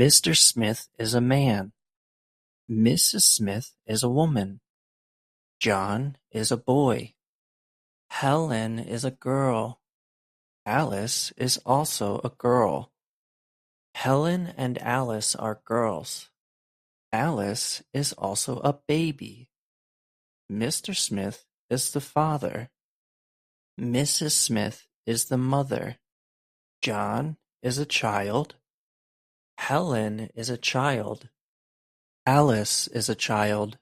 Mr. Smith is a man. Mrs. Smith is a woman. John is a boy. Helen is a girl. Alice is also a girl. Helen and Alice are girls. Alice is also a baby. Mr. Smith is the father. Mrs. Smith is the mother. John is a child. Helen is a child. Alice is a child.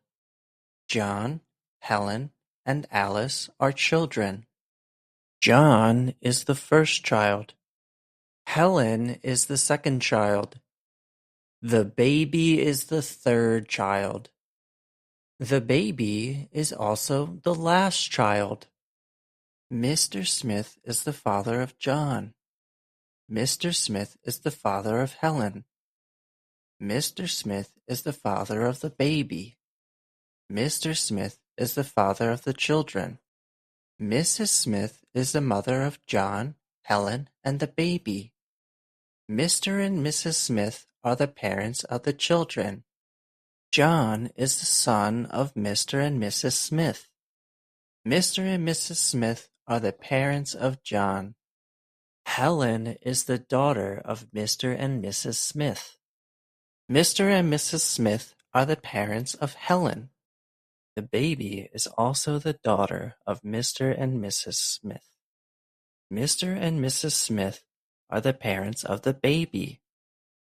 John, Helen, and Alice are children. John is the first child. Helen is the second child. The baby is the third child. The baby is also the last child. Mr. Smith is the father of John. Mr. Smith is the father of Helen. Mr. Smith is the father of the baby. Mr. Smith is the father of the children. Mrs. Smith is the mother of John, Helen, and the baby. Mr. and Mrs. Smith are the parents of the children. John is the son of Mr. and Mrs. Smith. Mr. and Mrs. Smith are the parents of John. Helen is the daughter of Mr. and Mrs. Smith. Mr. and Mrs. Smith are the parents of Helen. The baby is also the daughter of Mr. and Mrs. Smith. Mr. and Mrs. Smith are the parents of the baby.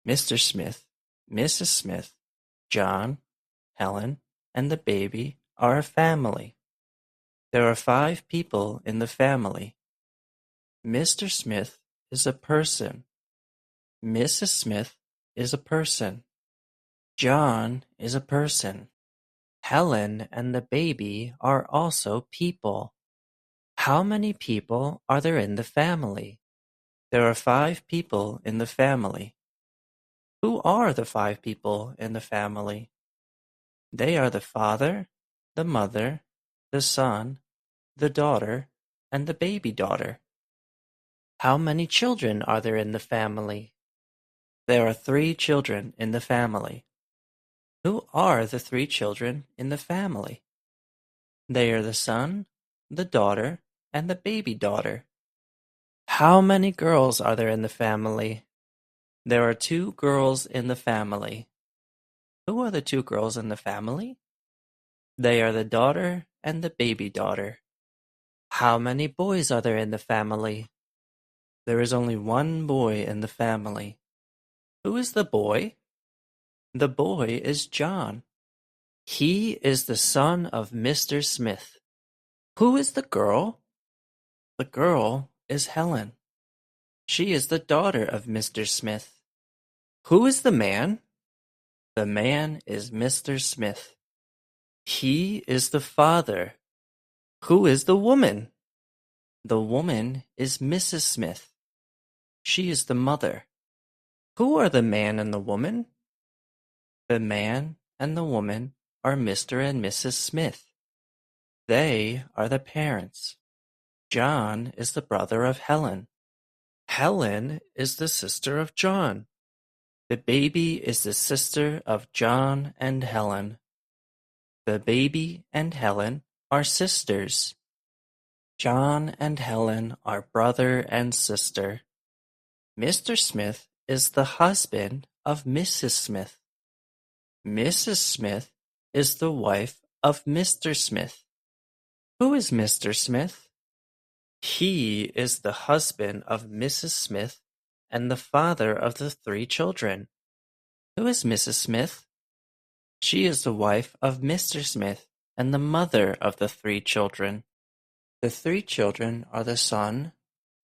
Mr. Smith, Mrs. Smith, John, Helen, and the baby are a family. There are 5 people in the family. Mr. Smith is a person. Mrs. Smith is a person. John is a person. Helen and the baby are also people. How many people are there in the family? There are 5 people in the family. Who are the 5 people in the family? They are the father, the mother, the son, the daughter, and the baby daughter. How many children are there in the family? There are 3 children in the family. Who are the 3 children in the family? They are the son, the daughter, and the baby daughter. How many girls are there in the family? There are 2 girls in the family. Who are the 2 girls in the family? They are the daughter and the baby daughter. How many boys are there in the family? There is only 1 boy in the family. Who is the boy? The boy is John. He is the son of Mr. Smith. Who is the girl? The girl is Helen. She is the daughter of Mr. Smith. Who is the man? The man is Mr. Smith. He is the father. Who is the woman? The woman is Mrs. Smith. She is the mother. Who are the man and the woman? The man and the woman are Mr. and Mrs. Smith. They are the parents. John is the brother of Helen. Helen is the sister of John. The baby is the sister of John and Helen. The baby and Helen are sisters. John and Helen are brother and sister. Mr. Smith is the husband of Mrs. Smith. Mrs. Smith is the wife of Mr. Smith. Who is Mr. Smith? He is the husband of Mrs. Smith and the father of the 3 children. Who is Mrs. Smith? She is the wife of Mr. Smith and the mother of the 3 children. The 3 children are the son,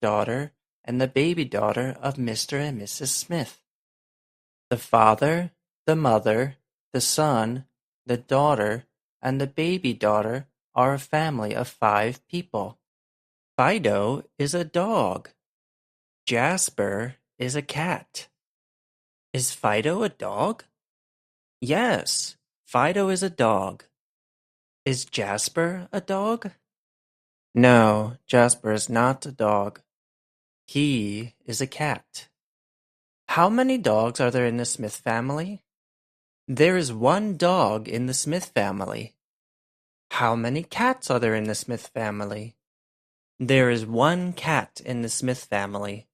daughter, and the baby daughter of Mr. and Mrs. Smith. The father, the mother, the son, the daughter, and the baby daughter are a family of 5 people. Fido is a dog. Jasper is a cat. Is Fido a dog? Yes, Fido is a dog. Is Jasper a dog? No, Jasper is not a dog. He is a cat. How many dogs are there in the Smith family? There is one dog in the Smith family. How many cats are there in the Smith family? There is one cat in the Smith family.